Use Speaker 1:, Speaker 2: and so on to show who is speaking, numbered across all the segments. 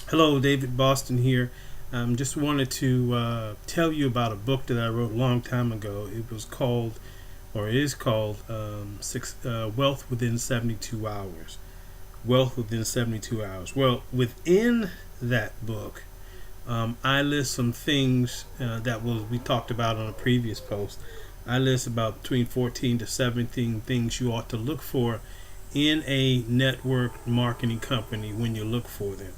Speaker 1: Hello, David Boston here. Just wanted to tell you about a book that I wrote a long time ago. It was called, or is called, Wealth Within 72 Hours. Wealth Within 72 Hours. Well, within that book, I list some things we talked about on a previous post. I list about between 14 to 17 things you ought to look for in a network marketing company when you look for them.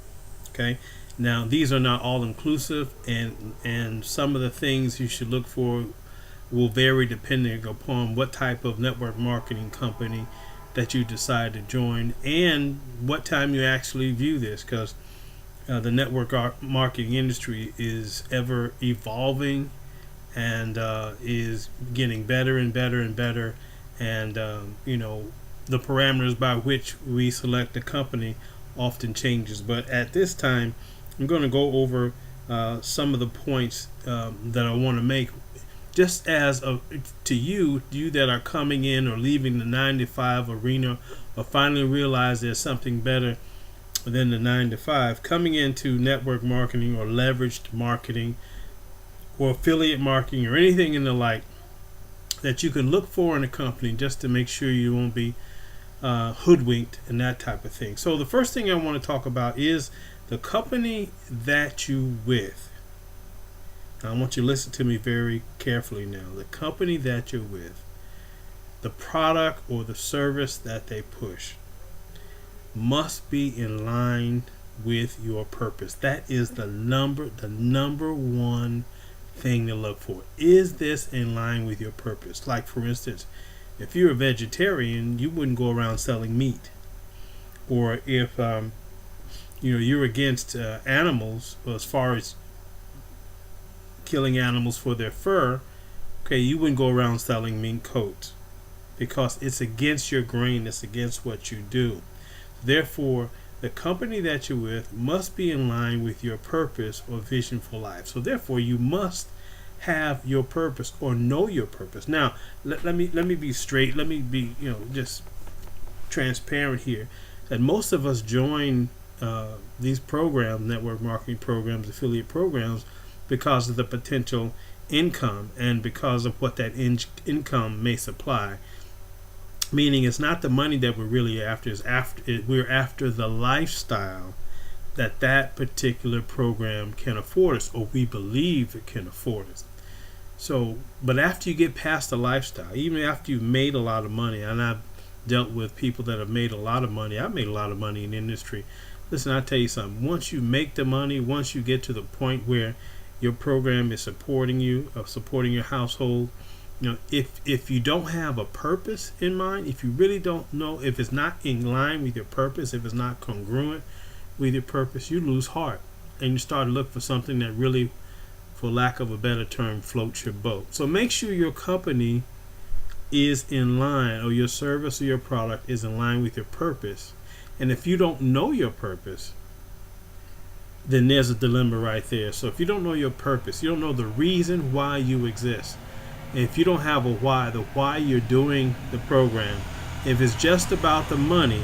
Speaker 1: Okay. Now these are not all inclusive, and some of the things you should look for will vary depending upon what type of network marketing company that you decide to join and what time you actually view this, because the network marketing industry is ever evolving and is getting better and better and better, and the parameters by which we select a company often changes. But at this time, I'm going to go over some of the points that I want to make, just as to you that are coming in or leaving the 9 to 5 arena, or finally realize there's something better than the 9 to 5, coming into network marketing or leveraged marketing or affiliate marketing or anything in the like that you can look for in a company, just to make sure you won't be hoodwinked and that type of thing. So the first thing I want to talk about is the company that you with. Now, I want you to listen to me very carefully now. The company that you're with, the product or the service that they push, must be in line with your purpose. That is the number one thing to look for. Is this in line with your purpose? Like, for instance, if you're a vegetarian, you wouldn't go around selling meat. Or if you're against animals, as far as killing animals for their fur, okay, you wouldn't go around selling mink coats, because it's against your grain, it's against what you do. Therefore, the company that you're with must be in line with your purpose or vision for life. So therefore, you must have your purpose or know your purpose. Now, let me be straight. Let me be just transparent here. That most of us join these programs, network marketing programs, affiliate programs, because of the potential income and because of what that income may supply. Meaning, it's not the money that we're really after. We're after the lifestyle that particular program can afford us, or we believe it can afford us. So, but after you get past the lifestyle, even after you've made a lot of money, and I've dealt with people that have made a lot of money. I've made a lot of money in the industry. Listen, I'll tell you something. Once you make the money, once you get to the point where your program is supporting you, supporting your household, if you don't have a purpose in mind, if you really don't know, if it's not in line with your purpose, if it's not congruent with your purpose, you lose heart and you start to look for something that really, for lack of a better term, floats your boat. So make sure your company is in line, or your service or your product is in line with your purpose. And if you don't know your purpose, then there's a dilemma right there. So if you don't know your purpose, you don't know the reason why you exist. And if you don't have a why, the why you're doing the program, if it's just about the money,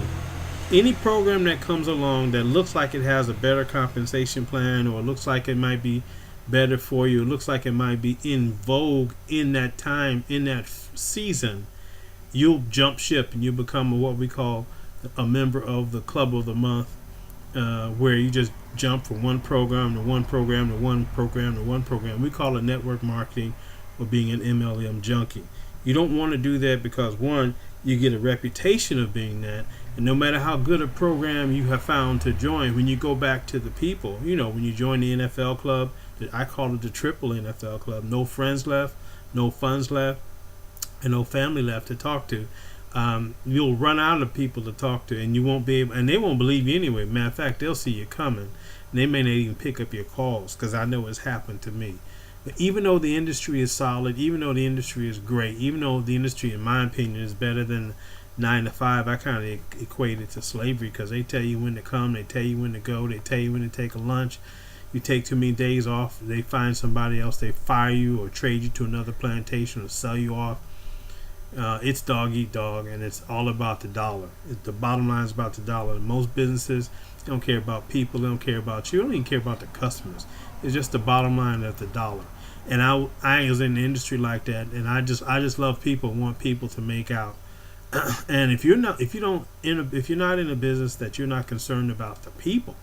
Speaker 1: any program that comes along that looks like it has a better compensation plan, or looks like it might be better for you, it looks like it might be in vogue in that time, in that season, you'll jump ship and you become what we call a member of the club of the month, where you just jump from one program to one program to one program to one program. We call it network marketing, or being an MLM junkie. You don't want to do that, because one, you get a reputation of being that, and no matter how good a program you have found to join, when you go back to the people, when you join the NFL club, I call it the triple NFL club, no friends left, no funds left, and no family left to talk to. You'll run out of people to talk to, and you won't be able, and they won't believe you anyway. Matter of fact, they'll see you coming, and they may not even pick up your calls, because I know it's happened to me. But even though the industry is solid, even though the industry is great, even though the industry, in my opinion, is better than 9 to 5, I kind of equate it to slavery, because they tell you when to come, they tell you when to go, they tell you when to take a lunch. You take too many days off, they find somebody else, they fire you or trade you to another plantation or sell you off. It's dog eat dog, and it's all about the dollar. The bottom line is about the dollar. Most businesses, They don't care about people. They don't care about you. They don't even care about the customers. It's just the bottom line of the dollar. And I was in the industry like that, and I just love people, want people to make out. And if you're not in a business that you're not concerned about the people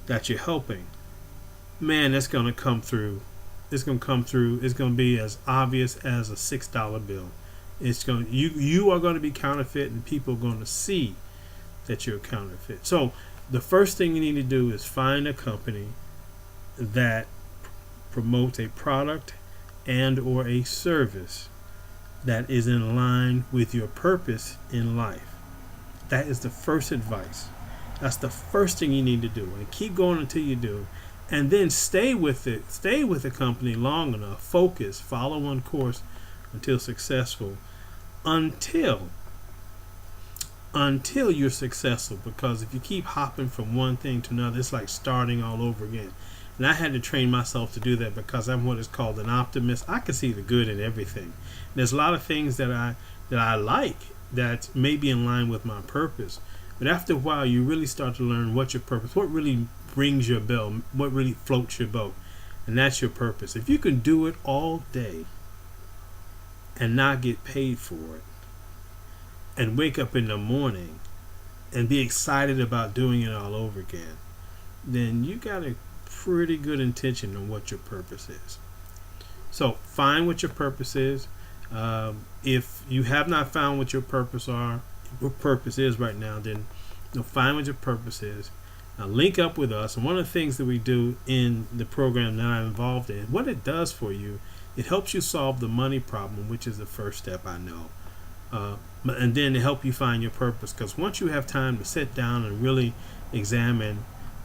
Speaker 1: that you're helping, man, that's gonna come through. It's gonna come through. It's gonna be as obvious as a $6 bill. You are gonna be counterfeit, and people are gonna see that you're counterfeit. So the first thing you need to do is find a company that promotes a product and or a service that is in line with your purpose in life. That is the first advice. That's the first thing you need to do, and keep going until you do. And then stay with it. Stay with the company long enough. Focus. Follow one course until successful. Until you're successful. Because if you keep hopping from one thing to another, it's like starting all over again. And I had to train myself to do that because I'm what is called an optimist. I can see the good in everything. There's a lot of things that I like that may be in line with my purpose. But after a while, you really start to learn what's your purpose, what really rings your bell, what really floats your boat. And that's your purpose. If you can do it all day and not get paid for it, and wake up in the morning and be excited about doing it all over again, then you got a pretty good intention on what your purpose is. So find what your purpose is. If you have not found what your purpose is right now, then you'll find what your purpose is. Link up with us. And one of the things that we do in the program that I'm involved in, what it does for you, it helps you solve the money problem, which is the first step, I know. And then to help you find your purpose. Because once you have time to sit down and really examine,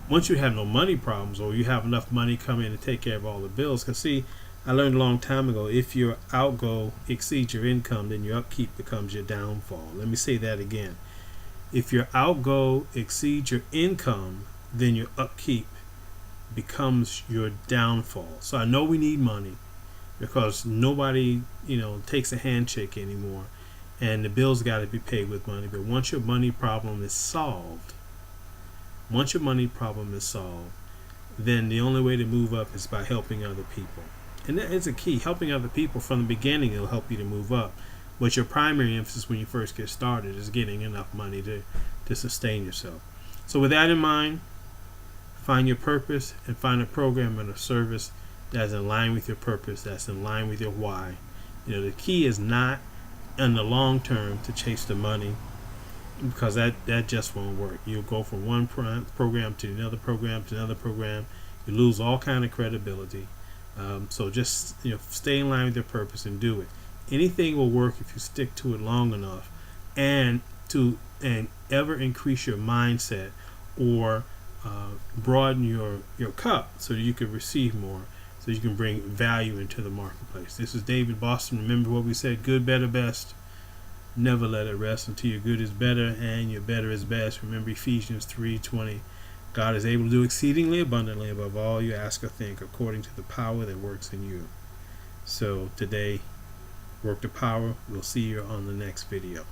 Speaker 1: once you have no money problems, or you have enough money coming in to take care of all the bills. Because see, I learned a long time ago, if your outgo exceeds your income, then your upkeep becomes your downfall. Let me say that again. If your outgo exceeds your income, then your upkeep becomes your downfall. So I know we need money because nobody, takes a handshake anymore, and the bills got to be paid with money. But once your money problem is solved, then the only way to move up is by helping other people. And that is a key. Helping other people from the beginning will help you to move up. But your primary emphasis when you first get started is getting enough money to sustain yourself. So with that in mind, find your purpose and find a program and a service that's in line with your purpose, that's in line with your why. The key is not in the long term to chase the money, because that just won't work. You'll go from one program to another program to another program. You lose all kind of credibility. So just stay in line with your purpose and do it. Anything will work if you stick to it long enough, and ever increase your mindset, or broaden your cup so that you can receive more, so you can bring value into the marketplace. This is David Boston. Remember what we said: good, better, best. Never let it rest until your good is better and your better is best. Remember Ephesians 3:20. God is able to do exceedingly abundantly above all you ask or think, according to the power that works in you. So today, work the power. We'll see you on the next video.